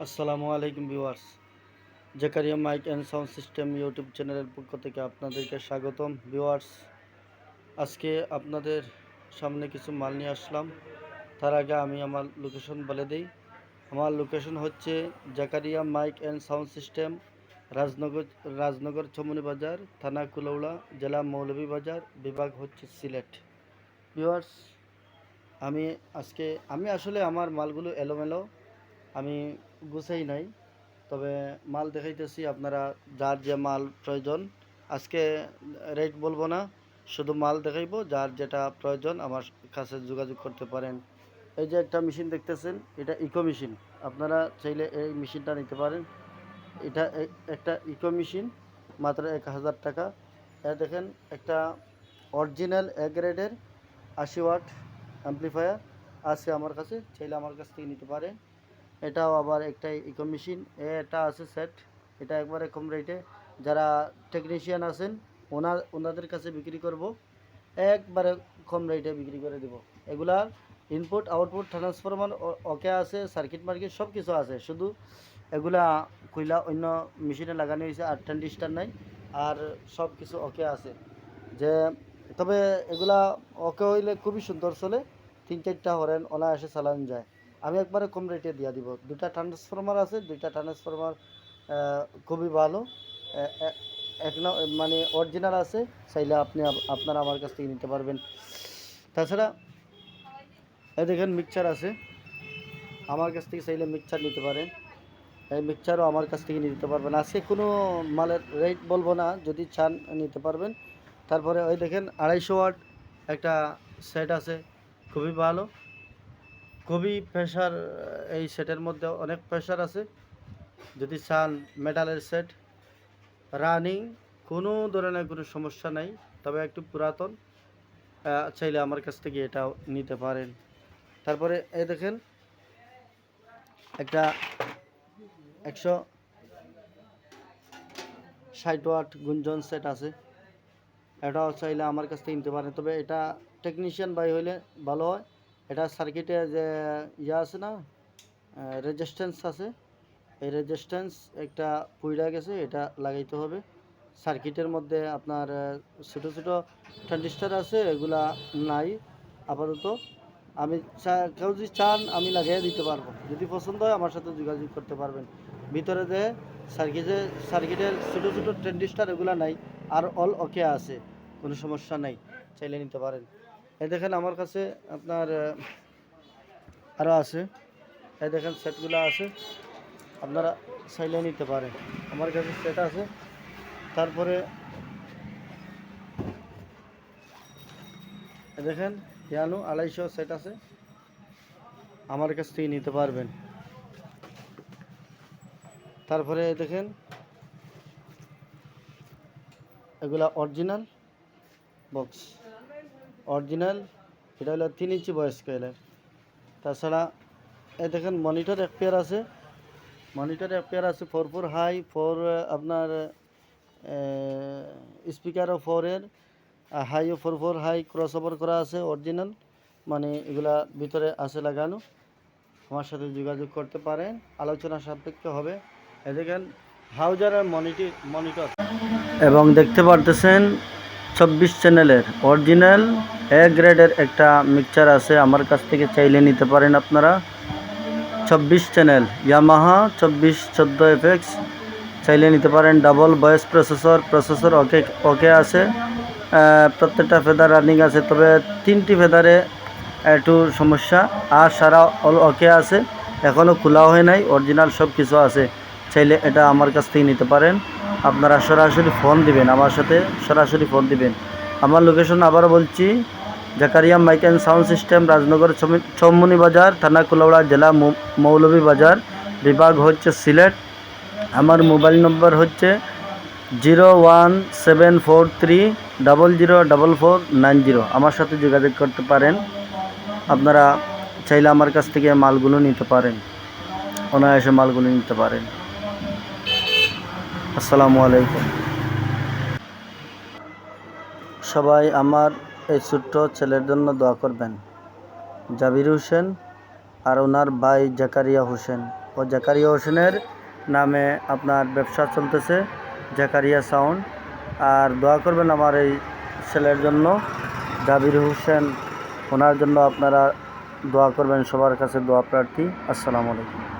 আসসালামু আলাইকুম viewers. Zakaria mic and sound system YouTube চ্যানেলের পক্ষ থেকে আপনাদেরকে স্বাগতম। ভিউয়ার্স, আজকে আপনাদের সামনে কিছু মাল নিয়ে আসলাম। তার আগে আমি আমার লোকেশন বলে দিই। আমার লোকেশন হচ্ছে Zakaria mic and sound system, Rajnagar Rajnagar Chamuni Bazar, থানা কুলৌড়া, জেলা মৌলভীবাজার, বিভাগ হচ্ছে সিলেট। ভিউয়ার্স, আমি আমি আসলে আমার মালগুলো এলোমেলো, আমি গুছাই নাই। তবে মাল দেখাইতেছি, আপনারা যার যে মাল প্রয়োজন, আজকে রেট বলবো না, শুধু মাল দেখাইবো। যার যেটা প্রয়োজন আমার কাছে যোগাযোগ করতে পারেন। এই যে একটা মেশিন দেখতেছেন, এটা ইকো মেশিন। আপনারা চাইলে এই মেশিনটা নিতে পারেন। এটা একটা ইকো মেশিন, মাত্র 1000 টাকা। দেখেন, একটা অরিজিনাল এ গ্রেডের 80 ওয়াট অ্যাম্প্লিফায়ার আছে আমার কাছে, চাইলে আমার কাছ থেকে নিতে পারেন। এটাও আবার একটা ইকো মেশিন, এটা আছে সেট। এটা একবারে কম রেটে, যারা টেকনিশিয়ান আছেন ওনাদের কাছে বিক্রি করব, একবারে কম রেটে বিক্রি করে দেব। এগুলার ইনপুট আউটপুট ট্রান্সফরমার ওকে আছে, সার্কিট মার্কিট সব কিছু আছে, শুধু এগুলা কইলা অন্য মেশিনে লাগানো হয়েছে, আর ট্রানজিস্টার নাই, আর সব কিছু ওকে আছে। যে তবে এগুলা ওকে হইলে খুবই সুন্দর চলে, 3-4টা হরেন অনায়াসে চালানো যায়। আমি একবারে কম রেটে দিয়ে দিব। দুটা ট্রান্সফরমার আছে, দুইটা ট্রান্সফরমার খুবই ভালো, মানে অরিজিনাল আছে। চাইলে আপনারা আমার কাছ থেকে নিতে পারবেন। তাছাড়া এই দেখেন মিক্সচার আছে, আমার কাছ থেকে চাইলে মিক্সচার নিতে পারেন। এই মিক্সচারও আমার কাছ থেকে নিতে পারবেন। আজকে কোনো মালের রেট বলবো না, যদি চান নিতে পারবেন। তারপরে ওই দেখেন 250 ওয়াট একটা সেট আছে, খুবই ভালো, খুবই প্রেশার। এই সেটের মধ্যে অনেক প্রেশার আছে। যদি চান মেটালের সেট, রানিং, কোনো ধরনের কোনো সমস্যা নাই, তবে একটু পুরাতন, চাইলে আমার কাছ থেকে এটাও নিতে পারেন। তারপরে এই দেখেন একটা 160 ওয়াট গুঞ্জন সেট আছে, এটাও চাইলে আমার কাছ থেকে নিতে পারেন। তবে এটা টেকনিশিয়ান বাই হইলে ভালো হয়। এটা সার্কিটে যে আছে না, রেজিস্ট্যান্স আছে, এই রেজিস্ট্যান্স একটা পুইরা গেছে, এটা লাগাইতে হবে। সার্কিটের মধ্যে আপনার ছোটো ছোটো ট্রানজিস্টার আছে, এগুলা নাই আপাতত। আমি কেউ যদি চান আমি লাগিয়ে দিতে পারবো, যদি পছন্দ হয় আমার সাথে যোগাযোগ করতে পারবেন। ভিতরে যে সার্কিটের ছোটো ছোটো ট্রানজিস্টার এগুলা নাই, আর অল ওকে আছে, কোনো সমস্যা নাই, চাইলে নিতে পারেন। এই দেখেন আমার কাছে আপনার আরও আছে, এই দেখেন সেটগুলো আছে, আপনারা চাইলে নিতে পারেন, আমার কাছে সেট আছে। তারপরে দেখেন পিয়ানো 250 সেট আছে, আমার কাছ থেকে নিতে পারবেন। তারপরে দেখেন এগুলা অরিজিনাল বক্স, অরিজিনাল, এটা হলো 3 ইঞ্চি ভয়েস কয়েলের। তাছাড়া এই দেখেন মনিটর এক পেয়ার আছে, মনিটর এক পেয়ার আছে, 4 হাই, 4 আপনার স্পিকারও 4-এর, হাইও 4 হাই ক্রস ওভার করা আছে, অরিজিনাল, মানে এগুলা ভিতরে আছে লাগানো। আমার সাথে যোগাযোগ করতে পারেন, আলোচনা সাপেক্ষে হবে। এই দেখেন হাউজারের মনিটর, এবং দেখতে পারতেছেন 24 চ্যানেলের অরিজিনাল এ গ্রেডের একটা মিক্সচার আছে, আমার কাছ থেকে চাইলে নিতে পারেন আপনারা। 24 চ্যানেল ইয়ামাহা 2414 FX, চাইলে নিতে পারেন। ডাবল ভয়েস প্রসেসর ওকে আছে, প্রত্যেকটা ফেদার রানিং আছে, তবে 3টি ফেদারে একটু সমস্যা, আর সারা অল ওকে আছে, এখনও খোলা হয় নাই, অরিজিনাল সব কিছু আছে। চাইলে এটা আমার কাছ থেকে নিতে পারেন। আপনারা সরাসরি ফোন দিবেন, আমার সাথে সরাসরি ফোন দিবেন। আমার লোকেশন আবারও বলছি, Zakaria mic and sound system, Rajnagar Choumuni বাজার, থানা কুলাউড়া, জেলা মৌলভীবাজার, বিভাগ হচ্ছে সিলেট। আমার মোবাইল নম্বর হচ্ছে 01743004490। আমার সাথে যোগাযোগ করতে পারেন। আপনারা চাইলে আমার কাছ থেকে মালগুলো নিতে পারেন, অনায়াসে মালগুলো নিতে পারেন। আসসালামু আলাইকুম। সবাই আমার এই ছোট্ট ছেলের জন্য দোয়া করবেন, জাবির হোসেন আর ওনার ভাই জাকারিয়া হোসেন। ও জাকারিয়া হোসেনের নামে আপনার ব্যবসা চলতেছে, জাকারিয়া সাউন্ড। আর দোয়া করবেন আমার এই ছেলের জন্য, জাবির হোসেন, ওনার জন্য আপনারা দোয়া করবেন, সবার কাছে দোয়া প্রার্থী। আসসালামু আলাইকুম।